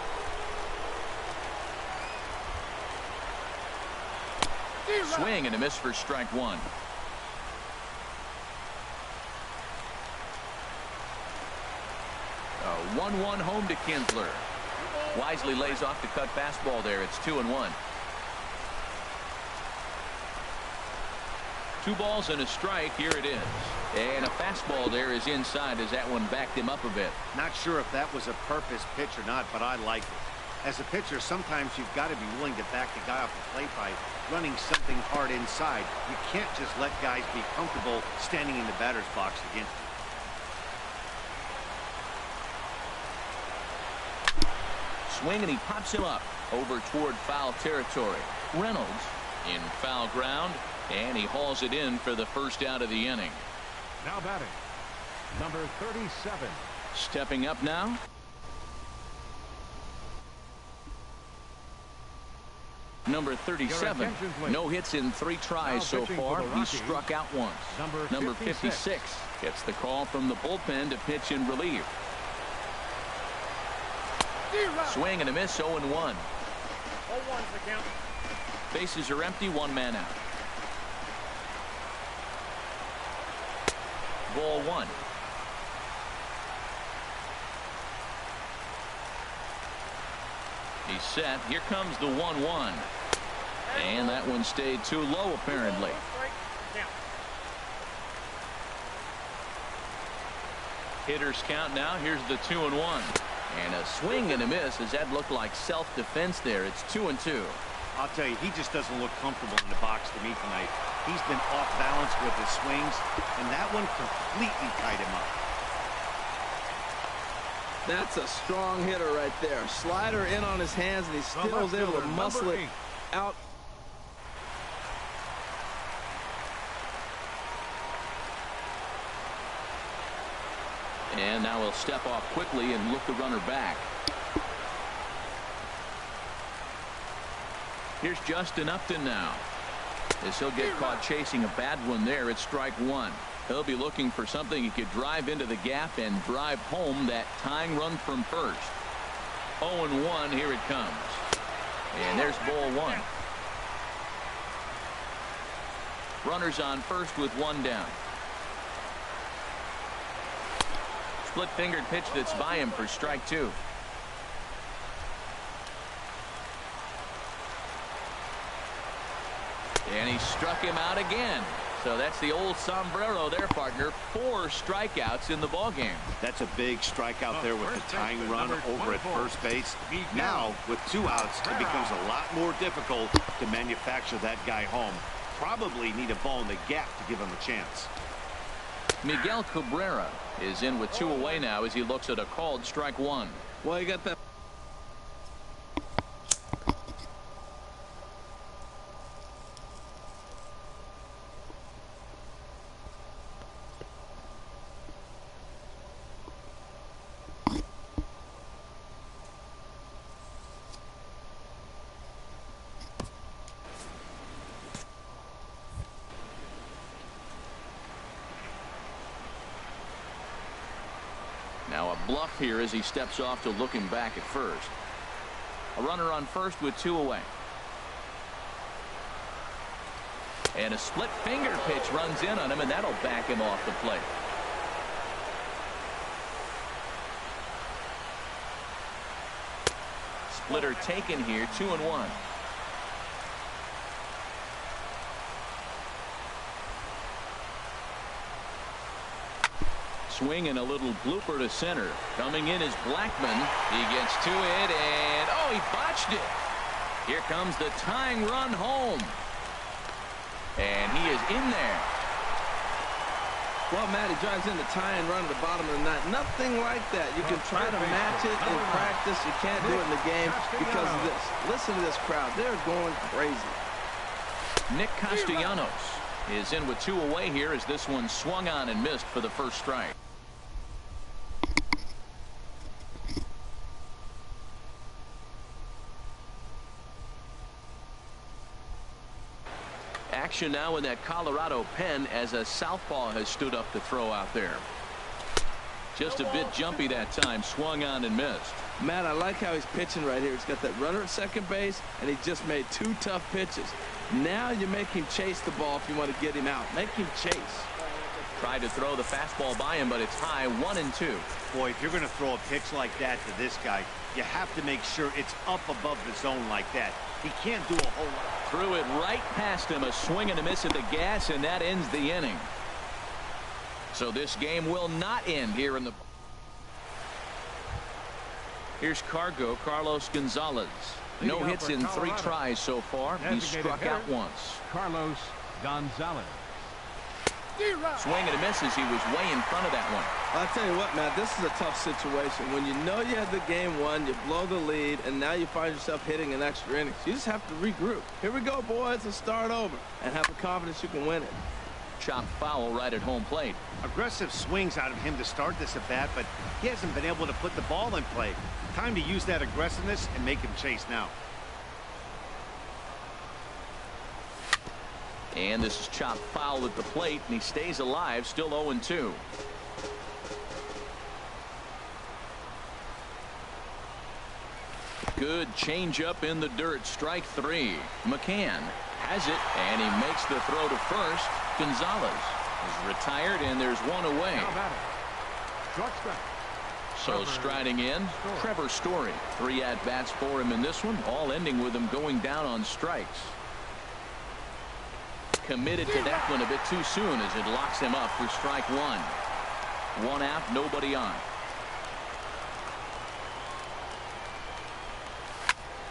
Swing and a miss for strike 1. A 1-1 home to Kinsler. Wisely lays off the cut fastball there. It's 2-1. 2 balls and a strike. Here it is. And a fastball there is inside as that one backed him up a bit. Not sure if that was a purpose pitch or not, but I like it. As a pitcher, sometimes you've got to be willing to back the guy off the plate by running something hard inside. You can't just let guys be comfortable standing in the batter's box against you. Swing, and he pops him up over toward foul territory. Reynolds in foul ground, and he hauls it in for the first out of the inning. Now batting, number 37. Stepping up now, number 37. No hits in 3 tries so far. He's struck out once. Number 56 gets the call from the bullpen to pitch in relief. Swing and a miss, 0-1. 0-1's the count. Bases are empty, 1 man out. Ball 1. He's set. Here comes the 1-1. And that one stayed too low, apparently. Hitters count now. Here's the 2-1. And a swing and a miss, as that looked like self-defense there. It's 2-2. I'll tell you, he just doesn't look comfortable in the box to me tonight. He's been off balance with his swings, and that one completely tied him up. That's a strong hitter right there. Slider in on his hands, and he still is able to muscle it out. And now he'll step off quickly and look the runner back. Here's Justin Upton now, as he'll get caught chasing a bad one there at strike 1. He'll be looking for something he could drive into the gap and drive home that tying run from first. 0-1, here it comes. And there's ball 1. Runners on first with 1 down. Split-fingered pitch that's by him for strike 2. And he struck him out again. So that's the old sombrero there, partner. 4 strikeouts in the ballgame. That's a big strikeout there with the tying run over at first base. Now, with 2 outs, it becomes a lot more difficult to manufacture that guy home. Probably need a ball in the gap to give him a chance. Miguel Cabrera is in with 2 away now as he looks at a called strike 1. Well, you got that. Now a bluff here as he steps off to looking back at first. A runner on first with 2 away. And a split finger pitch runs in on him, and that'll back him off the plate. Splitter taken here, 2-1. Swing and a little blooper to center. Coming in is Blackman. He gets to it, and oh, he botched it. Here comes the tying run home. And he is in there. Well, Matt, he drives in the tying run at the bottom of the 9th. Nothing like that. You can try to match it in practice. You can't do it in the game because of this. Listen to this crowd. They're going crazy. Nick Castellanos is in with 2 away here as this one swung on and missed for the first strike. Action now in that Colorado pen as a southpaw has stood up to throw out there. Just a bit jumpy that time, swung on and missed. Matt, I like how he's pitching right here. He's got that runner at second base, and he just made 2 tough pitches. Now you make him chase the ball if you want to get him out. Make him chase. Tried to throw the fastball by him, but it's high, 1-2. Boy, if you're going to throw a pitch like that to this guy, you have to make sure it's up above the zone like that. He can't do a whole lot. Threw it right past him, a swing and a miss at the gas, and that ends the inning. So this game will not end here in the... Here's Carlos Gonzalez. No hits in 3 tries so far. He's struck out once. Carlos Gonzalez. Swing and a miss as he was way in front of that one. I'll tell you what, Matt, this is a tough situation. When you know you had the game won, you blow the lead, and now you find yourself hitting an extra innings. You just have to regroup. Here we go, boys, and start over. And have the confidence you can win it. Chopped foul right at home plate. Aggressive swings out of him to start this at bat, but he hasn't been able to put the ball in play. Time to use that aggressiveness and make him chase now. And this is chopped foul at the plate, and he stays alive, still 0-2. Good changeup in the dirt, strike 3. McCann has it, and he makes the throw to first. Gonzalez is retired, and there's one away. So striding in, Trevor Story. 3 at-bats for him in this one, all ending with him going down on strikes. Committed to that one a bit too soon as it locks him up for strike 1. 1 out, nobody on.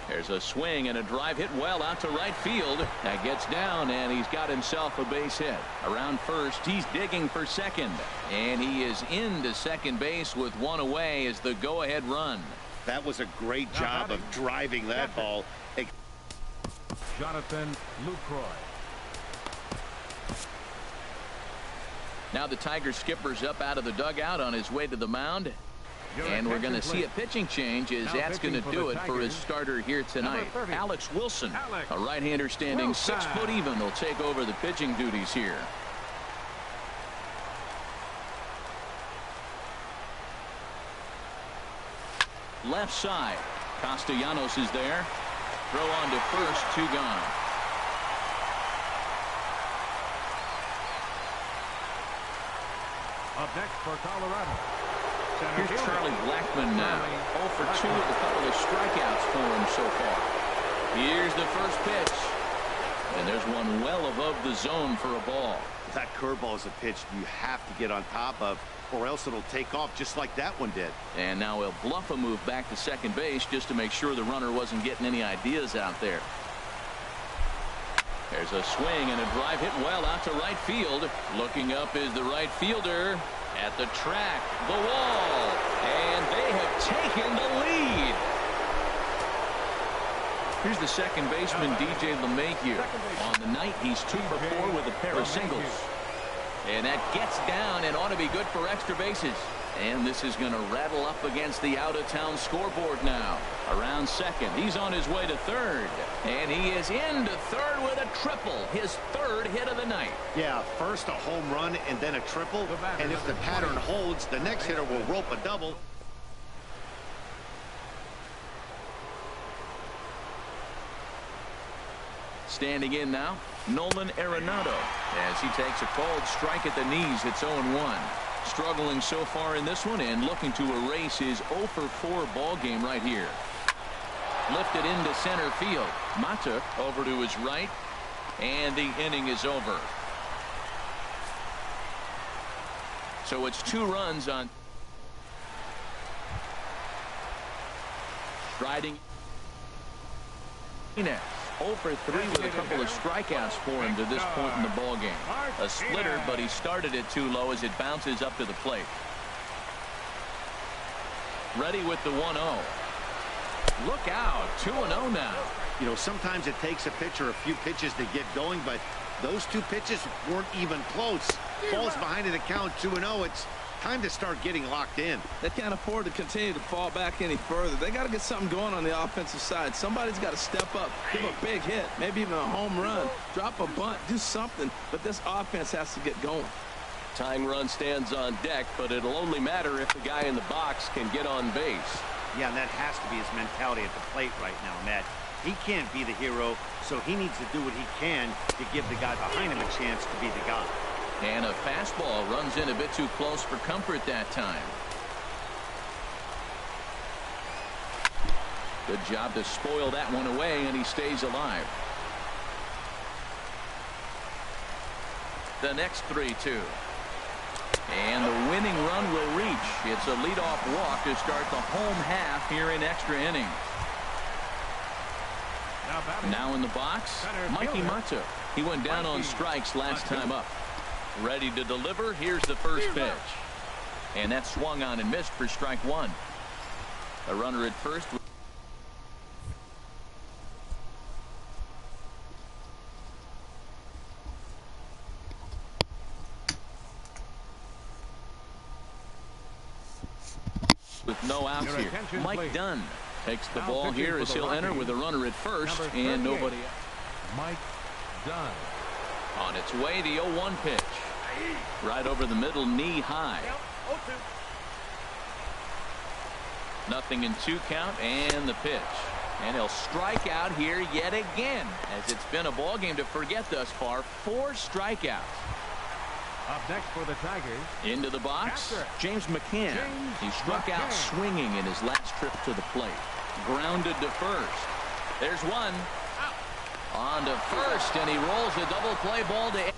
There's a swing and a drive hit well out to right field. That gets down, and he's got himself a base hit. Around first, he's digging for second. And he is into second base with 1 away as the go-ahead run. That was a great job of driving that ball. Jonathan Lucroy. Now the Tiger skipper's up out of the dugout on his way to the mound. And we're going to see a pitching change as that's going to do it for his starter here tonight. Alex Wilson, a right-hander standing 6 foot even, will take over the pitching duties here. Left side, Castellanos is there. Throw on to first, 2 gone. Up next for Colorado. Here's Charlie Blackmon now. 0 for 2 with a couple of strikeouts for him so far. Here's the first pitch. And there's one well above the zone for a ball. That curveball is a pitch you have to get on top of, or else it'll take off just like that one did. And now he'll bluff a move back to second base just to make sure the runner wasn't getting any ideas out there. There's a swing and a drive hit well out to right field. Looking up is the right fielder. At the track, the wall, and they have taken the lead. Here's the second baseman, DJ LeMahieu. On the night, he's 2 for 4 with a pair of singles. And that gets down and ought to be good for extra bases. And this is going to rattle up against the out-of-town scoreboard now. Around second, he's on his way to third. And he is into third with a triple, his 3rd hit of the night. Yeah, first a home run and then a triple. And if the pattern holds, the next hitter will rope a double. Standing in now, Nolan Arenado, as he takes a called strike at the knees. It's 0-1. Struggling so far in this one and looking to erase his 0 for 4 ball game right here. Lifted into center field. Mata over to his right, and the inning is over. So it's 2 runs on. Striding. 0 for 3 with a couple of strikeouts for him to this point in the ballgame. A splitter, but he started it too low as it bounces up to the plate. Ready with the 1-0. Look out, 2-0 now. You know, sometimes it takes a pitcher a few pitches to get going, but those 2 pitches weren't even close. Falls behind in the count, 2-0. It's time to start getting locked in. They can't afford to continue to fall back any further. They got to get something going on the offensive side. Somebody's got to step up, give a big hit, maybe even a home run, drop a bunt, do something. But this offense has to get going. Tying run stands on deck, but it'll only matter if the guy in the box can get on base. Yeah, and that has to be his mentality at the plate right now, Matt. He can't be the hero, so he needs to do what he can to give the guy behind him a chance to be the guy. And a fastball runs in a bit too close for comfort that time. Good job to spoil that one away, and he stays alive. The next 3-2. And the winning run will reach. It's a leadoff walk to start the home half here in extra innings. Now in the box, Mikey Mutto. He went down on strikes last time up. Ready to deliver. Here's the first pitch. And that swung on and missed for strike one. A runner at first. With no outs here. Mike Dunn takes the ball here as he'll enter with a runner at first and nobody else. Mike Dunn. On its way, the 0-1 pitch. Right over the middle, knee high. 0-2 count and the pitch. And he'll strike out here yet again, as it's been a ball game to forget thus far. 4 strikeouts. Up next for the Tigers. Into the box, James McCann. He struck out swinging in his last trip to the plate. Grounded to first. There's one. On to first, and he rolls a double play ball to